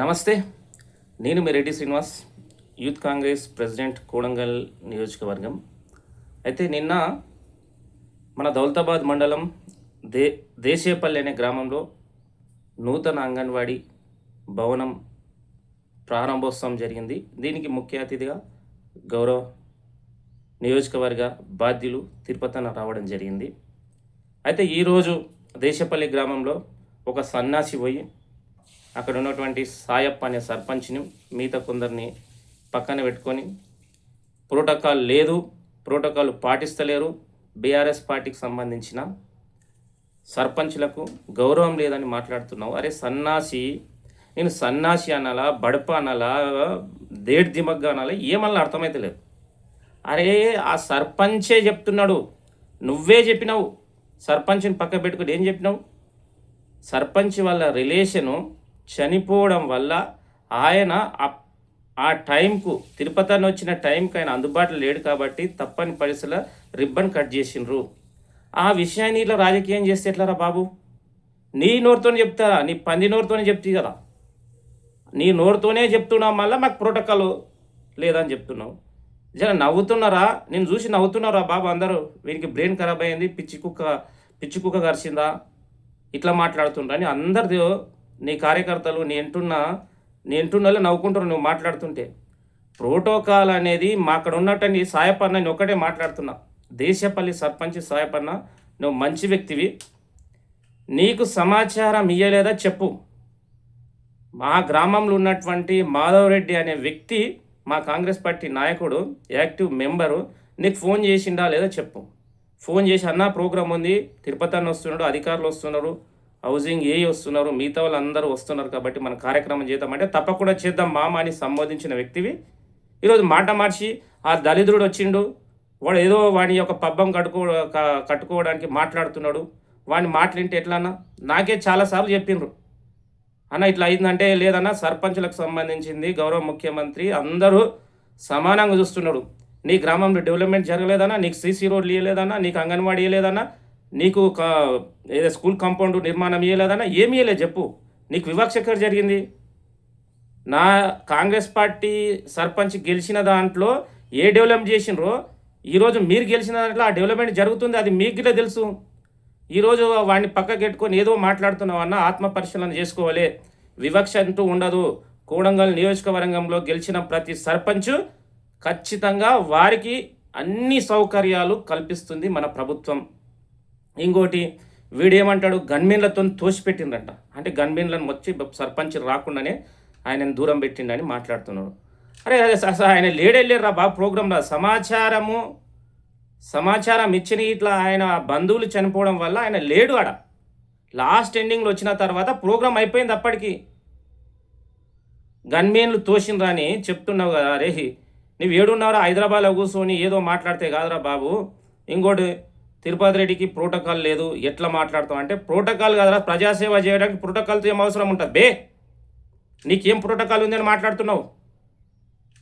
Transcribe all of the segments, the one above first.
నమస్తే. నేను మీ Reddy Srinivas, youth Congress president Kodangal నియోజకవర్గం. అయితే నిన్న మన దౌలతాబాద్ మండలం దేశేపల్లి అనే గ్రామంలో నూతన అంగన్వాడీ భవనం ప్రారంభోత్సవం జరిగింది. దీనికి ముఖ్య అతిథిగా గౌరవ నియోజకవర్గ బాధ్యులు తిరుపతన్న రావడం జరిగింది. అయితే ఈరోజు దేశపల్లి గ్రామంలో ఒక సన్యాసి పోయి అక్కడ ఉన్నటువంటి సాయప్ప అనే సర్పంచ్ని మిగతా కొందరిని పక్కన పెట్టుకొని ప్రోటోకాల్ లేదు, ప్రోటోకాల్ పాటిస్తలేరు, బీఆర్ఎస్ పార్టీకి సంబంధించిన సర్పంచ్లకు గౌరవం లేదని మాట్లాడుతున్నావు. అరే సన్నాసి, నేను సన్నాసి అనాలా, బడప అనాలా, దేడ్ దిమగ్గా అనాలా, ఏమన్నా అర్థమైతే లేదు. అరే ఆ సర్పంచే చెప్తున్నాడు, నువ్వే చెప్పినావు. సర్పంచ్ని పక్క పెట్టుకుని ఏం చెప్పినావు? సర్పంచ్ వాళ్ళ రిలేషను చనిపోవడం వల్ల ఆయన ఆ టైంకు తిరుపతి వచ్చిన టైంకి ఆయన అందుబాటులో లేడు కాబట్టి తప్పని పరిస్థితుల్లో రిబ్బన్ కట్ చేసిండ్రు. ఆ విషయాన్ని ఇలా రాజకీయం చేస్తే ఎట్లారా బాబు? నీ నోరుతోనే చెప్తారా? నీ పంది నోరుతోనే చెప్తాయి కదా. నీ నోరుతోనే చెప్తున్నావు, మళ్ళీ మాకు ప్రోటోకాల్ లేదని చెప్తున్నావు. జర నవ్వుతున్నారా? నేను చూసి నవ్వుతున్నారా బాబు అందరూ? వీనికి బ్రెయిన్ ఖరాబ్ అయింది, పిచ్చి కుక్క కరిచిందా, ఇట్లా మాట్లాడుతుండ్రా అని అందరిది నీ కార్యకర్తలు నీ ఎంటున్నలో నవ్వుకుంటారు నువ్వు మాట్లాడుతుంటే. ప్రోటోకాల్ అనేది మా అక్కడ ఉన్నట్టని సాయపన్న నేను ఒక్కటే మాట్లాడుతున్నా. దేశపల్లి సర్పంచ్ సాయపన్న, నువ్వు మంచి వ్యక్తివి, నీకు సమాచారం ఇయ్యలేదా చెప్పు. మా గ్రామంలో ఉన్నటువంటి మాధవరెడ్డి అనే వ్యక్తి, మా కాంగ్రెస్ పార్టీ నాయకుడు, యాక్టివ్ మెంబరు, నీకు ఫోన్ చేసిండా లేదా చెప్పు. ఫోన్ చేసి అన్న ప్రోగ్రాం ఉంది, తిరుపతి అన్న వస్తున్నాడు, అధికారులు వస్తున్నారు, హౌసింగ్ వస్తున్నారు, మిగతా వాళ్ళు అందరూ వస్తున్నారు కాబట్టి మన కార్యక్రమం చేద్దామంటే తప్పకుండా చేద్దాం మామ అని సంబోధించిన వ్యక్తివి ఈరోజు మాట మార్చి ఆ దళితుడు వచ్చిండు, వాడు ఏదో వాడి యొక్క పబ్బం కట్టుకోవడానికి మాట్లాడుతున్నాడు. వాడిని మాట్లాడితే ఎట్లన్నా? నాకే చాలాసార్లు చెప్పిండ్రు, అన్న ఇట్లా అయిందంటే లేదన్నా సర్పంచులకు సంబంధించింది గౌరవ ముఖ్యమంత్రి అందరూ సమానంగా చూస్తున్నాడు. నీ గ్రామంలో డెవలప్మెంట్ జరగలేదన్నా, నీకు సీసీ రోడ్లు ఇవ్వలేదన్నా, నీకు అంగన్వాడీ ఇవ్వలేదన్నా, నీకు ఏదో స్కూల్ కాంపౌండ్ నిర్మాణం ఇవ్వలేదన్నా, ఏమి ఇవ్వలేదు చెప్పు. నీకు వివక్ష ఎక్కడ జరిగింది? నా కాంగ్రెస్ పార్టీ సర్పంచ్ గెలిచిన దాంట్లో ఏ డెవలప్మెంట్ చేసినరో ఈరోజు మీరు గెలిచిన దాంట్లో ఆ డెవలప్మెంట్ జరుగుతుంది, అది మీకు గిట్లా తెలుసు. ఈరోజు వాడిని పక్కకు పెట్టుకొని ఏదో మాట్లాడుతున్నావు అన్న, ఆత్మ పరిశీలన చేసుకోవాలి. వివక్ష అంటూ ఉండదు. కోడంగల్ నియోజకవర్గంలో గెలిచిన ప్రతి సర్పంచ్ ఖచ్చితంగా వారికి అన్ని సౌకర్యాలు కల్పిస్తుంది మన ప్రభుత్వం. ఇంకోటి వీడేమంటాడు, గన్మెన్లతో తోసిపెట్టిందంట. అంటే గన్మెన్లను వచ్చి సర్పంచ్ రాకుండానే ఆయనను దూరం పెట్టిండని మాట్లాడుతున్నాడు. అరే ఆయన లేడెళ్ళారా బాబు ప్రోగ్రాంలో? సమాచారం ఇచ్చిన ఇట్లా ఆయన బంధువులు చనిపోవడం వల్ల ఆయన లేడు ఆడ. లాస్ట్ ఎండింగ్లో వచ్చిన తర్వాత ప్రోగ్రాం అయిపోయింది. అప్పటికి గన్మెన్లు తోసిండ్రా అని చెప్తున్నావు కదా. అరే నువ్వు ఏడున్నారా? హైదరాబాద్లో కూర్చొని ఏదో మాట్లాడితే కాదురా బాబు. ఇంకోటి తిరుపతి రెడ్డికి ప్రోటోకాల్ లేదు, ఎట్లా మాట్లాడతావు అంటే ప్రోటోకాల్ కాదురా, ప్రజాసేవ చేయడానికి ప్రోటోకాల్తో ఏం అవసరం ఉంటుంది బే? నీకేం ప్రోటోకాల్ ఉందని మాట్లాడుతున్నావు?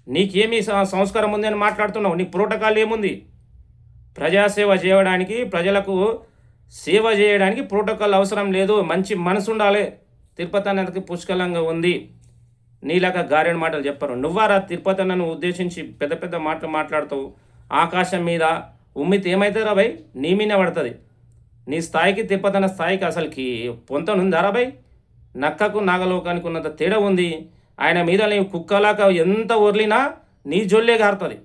నీకేమీ సంస్కారం ఉంది అని మాట్లాడుతున్నావు? నీకు ప్రోటోకాల్ ఏముంది? ప్రజాసేవ చేయడానికి, ప్రజలకు సేవ చేయడానికి ప్రోటోకాల్ అవసరం లేదు. మంచి మనసు ఉండాలి. తిరుపతి అన్నకి పుష్కలంగా ఉంది. నీలాగా గారెడు మాటలు చెప్పరు. నువ్వారా తిరుపతి అన్నను ఉద్దేశించి పెద్ద పెద్ద మాటలు మాట్లాడుతావు? ఆకాశం మీద ఉమ్మితే ఏమవుతుందిరా భయ్? నీ మీనే పడుతుంది. నీ స్థాయికి తిరుపతి అన్న స్థాయికి అసలుకి పొంతనుందారా భయ్? నక్కకు నాగలోకానికి ఉన్నంత తేడా ఉంది. ఆయన మీద నీవు కుక్కలాగా ఎంత ఒర్లినా నీ జొల్లే గారుతుంది,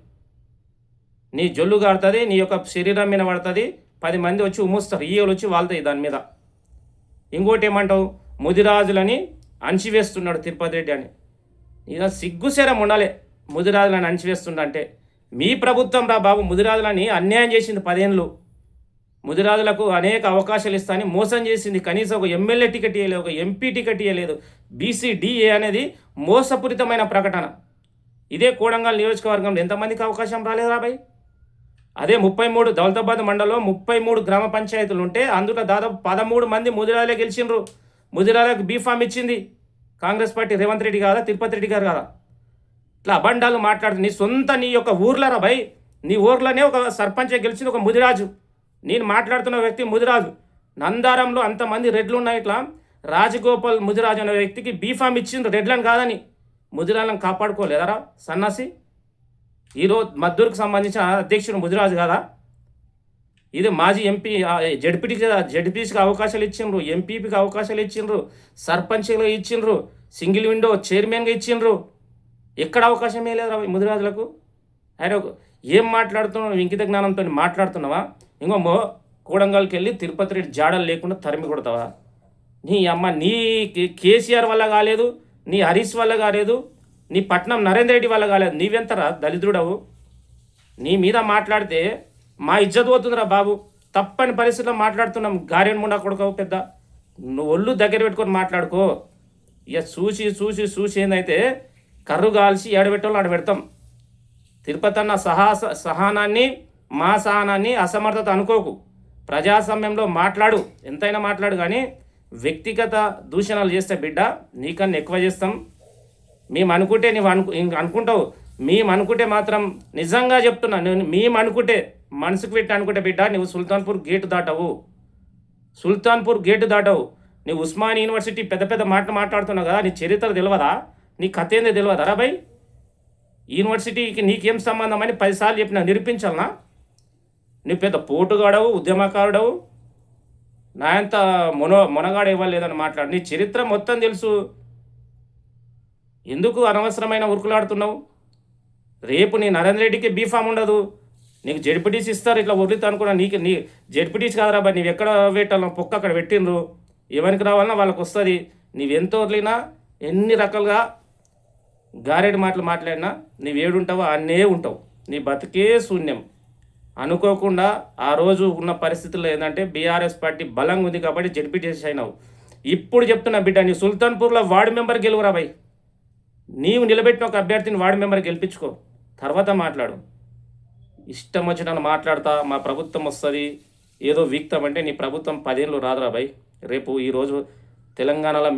నీ జొల్లు గారుతుంది, నీ యొక్క శరీరం మీద పడుతుంది. 10 మంది వచ్చి ఉమ్ముస్తారు, ఈయలు వచ్చి వాళ్తాయి దాని మీద. ఇంకోటి ఏమంటావు, ముదిరాజులని అణచివేస్తున్నాడు తిరుపతి రెడ్డి అని. ఇక సిగ్గుశరం ఉండాలి ముదిరాజులని అణచివేస్తుండంటే. మీ ప్రభుత్వం రా బాబు ముదిరాజులని అన్యాయం చేసింది 10 ఏళ్ళు. ముదిరాజులకు అనేక అవకాశాలు ఇస్తాని మోసం చేసింది. కనీసం ఒక ఎమ్మెల్యే టికెట్ ఇవ్వలేదు, ఒక ఎంపీ టికెట్ ఇవ్వలేదు. బీసీడీఏ అనేది మోసపూరితమైన ప్రకటన. ఇదే కోడంగల్ నియోజకవర్గంలో ఎంతమందికి అవకాశం రాలేదు రాబాయ్? అదే 33 దౌలతాబాద్ మండలంలో 33 గ్రామ పంచాయతీలు ఉంటే అందులో దాదాపు 13 మంది ముదిరాజులే గెలిచిండ్రు. ముదిరాజులకు బీఫామ్ ఇచ్చింది కాంగ్రెస్ పార్టీ, రేవంత్ రెడ్డి కాదా, తిరుపతి రెడ్డి గారు కాదా? ఇట్లా అబండాలు మాట్లాడుతుంది. నీ యొక్క ఊర్లరా భయ్, నీ ఊర్లోనే ఒక సర్పంచ్ గెలిచింది ఒక ముదిరాజు. నేను మాట్లాడుతున్న వ్యక్తి ముదిరాజు. నందారంలో అంతమంది రెడ్లు ఉన్నాయి. ఇట్లా రాజగోపాల్ ముదిరాజు అనే వ్యక్తికి బీఫామ్ ఇచ్చిండ్రు రెడ్లను కాదని. ముదిరాలను కాపాడుకోలేదరా సన్నాసి? ఈరోజు మద్దూరుకు సంబంధించిన అధ్యక్షుడు ముదిరాజు కాదా? ఇది మాజీ ఎంపీ జడ్పీటీకి అవకాశాలు ఇచ్చిండ్రు, ఎంపీపీకి అవకాశాలు ఇచ్చిండ్రు, సర్పంచ్గా ఇచ్చిండ్రు, సింగిల్ విండో చైర్మన్గా ఇచ్చిండ్రు. ఎక్కడ అవకాశమే లేదు ముదిరాజులకు. ఆయన ఏం మాట్లాడుతున్నావు? ఇంకిత జ్ఞానంతో మాట్లాడుతున్నావా? ఇంకో కోడంగల్కి వెళ్ళి తిరుపతి రెడ్డి జాడలు లేకుండా తరిమి కొడతావా? నీ అమ్మ, నీ కేసీఆర్ వల్ల కాలేదు, నీ హరీష్ వల్ల కాలేదు, నీ పట్నం నరేంద్ర రెడ్డి వల్ల కాలేదు. నీవెంతరా దళితుడవు? నీ మీద మాట్లాడితే మా ఇజ్జత్ పోతుందిరా బాబు. తప్పని పరిస్థితిలో మాట్లాడుతున్నాం. గారెన్ ముండా కొడుకోవు పెద్ద. నువ్వు ఒళ్ళు దగ్గర పెట్టుకొని మాట్లాడుకో. ఇక చూసి ఏందైతే కర్రు కాల్చి ఏడబెట్టాలో ఆడ పెడతాం. తిరుపతి అన్న సహనాన్ని మా సహనాన్ని అసమర్థత అనుకోకు. ప్రజాస్వామ్యంలో మాట్లాడు, ఎంతైనా మాట్లాడు, కానీ వ్యక్తిగత దూషణలు చేస్తే బిడ్డ నీకన్నా ఎక్కువ చేస్తాం. మేము అనుకుంటే నువ్వు అనుకుంటావు. మేము అనుకుంటే మాత్రం నిజంగా చెప్తున్నా, మేము అనుకుంటే మనసుకు పెట్టి అనుకుంటే బిడ్డ నువ్వు సుల్తాన్పూర్ గేటు దాటవు. నువ్వు ఉస్మాన్ యూనివర్సిటీ పెద్ద మాటలు మాట్లాడుతున్నావు కదా, నీ చరిత్ర తెలియదా? నీ కథ ఏందో తెలియదా రా భయ్? యూనివర్సిటీకి నీకేం సంబంధం అని 10 సార్లు చెప్పినా నిరూపించాలనా? నువ్వు పెద్ద పోటుగాడవు, ఉద్యమకారుడవు. నా అంత మొనగాడు ఇవ్వలేదని మాట్లాడు. నీ చరిత్ర మొత్తం తెలుసు. ఎందుకు అనవసరమైన ఉరుకులాడుతున్నావు? రేపు నీ నరేంద్ర రెడ్డికి బీఫామ్ ఉండదు, నీకు జడ్పీటీసీ ఇస్తారు. ఇట్లా వదిలితే అనుకున్నా నీ జడ్పీటీసీ కాదురా బాయ్. నీవు ఎక్కడ పెట్టాలో పొక్క అక్కడ పెట్టిండ్రు. ఎవరికి రావాలన్నా వాళ్ళకి వస్తుంది. నీవెంత వదిలినా, ఎన్ని రకాలుగా గారెడి మాటలు మాట్లాడినా నీవేడుంటావో అన్నే ఉంటావు. నీ బతికే శూన్యం. అనుకోకుండా ఆ రోజు ఉన్న పరిస్థితుల్లో ఏంటంటే బీఆర్ఎస్ పార్టీ బలంగా ఉంది కాబట్టి జడ్పీటీసీ అయినావు. ఇప్పుడు చెప్తున్నా బిడ్డ, నీ సుల్తాన్పూర్లో వార్డు మెంబర్ గెలువురా బాయ్. నీవు నిలబెట్టిన ఒక అభ్యర్థిని వార్డు మెంబర్ గెలిపించుకో, తర్వాత మాట్లాడు. ఇష్టం వచ్చినట్టు మాట్లాడతా మా ప్రభుత్వం వస్తుంది ఏదో వీక్తామంటే నీ ప్రభుత్వం 10 ఏళ్ళు రాదురా బాయ్. రేపు ఈరోజు తెలంగాణలో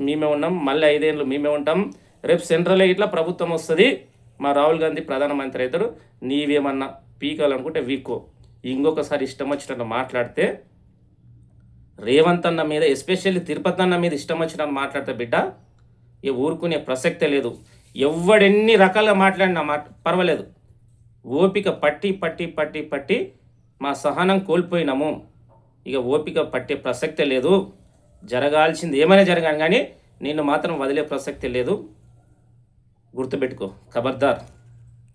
మేమే ఉన్నాం, మళ్ళీ 5 ఏళ్ళు మేమే ఉంటాం. రేపు సెంట్రల్ ఇట్లా ప్రభుత్వం వస్తుంది, మా రాహుల్ గాంధీ ప్రధానమంత్రి అవుతారు. నీవేమన్నా పీకాలనుకుంటే వీక్కో. ఇంకొకసారి ఇష్టం వచ్చినట్టు మాట్లాడితే రేవంత్ అన్న మీద, ఎస్పెషల్లీ తిరుపతి అన్న మీద ఇష్టం వచ్చినట్టు మాట్లాడితే బిడ్డ ఇక ఊరుకునే ప్రసక్తే లేదు. ఎవడెన్ని రకాలుగా మాట్లాడినా పర్వాలేదు. ఓపిక పట్టి మా సహనం కోల్పోయినాము. ఇక ఓపిక పట్టే ప్రసక్తే లేదు. జరగాల్సింది ఏమైనా జరగాలి, కానీ నిన్ను మాత్రం వదిలే ప్రసక్తే లేదు. గుర్తుపెట్టుకో, ఖబర్దార్.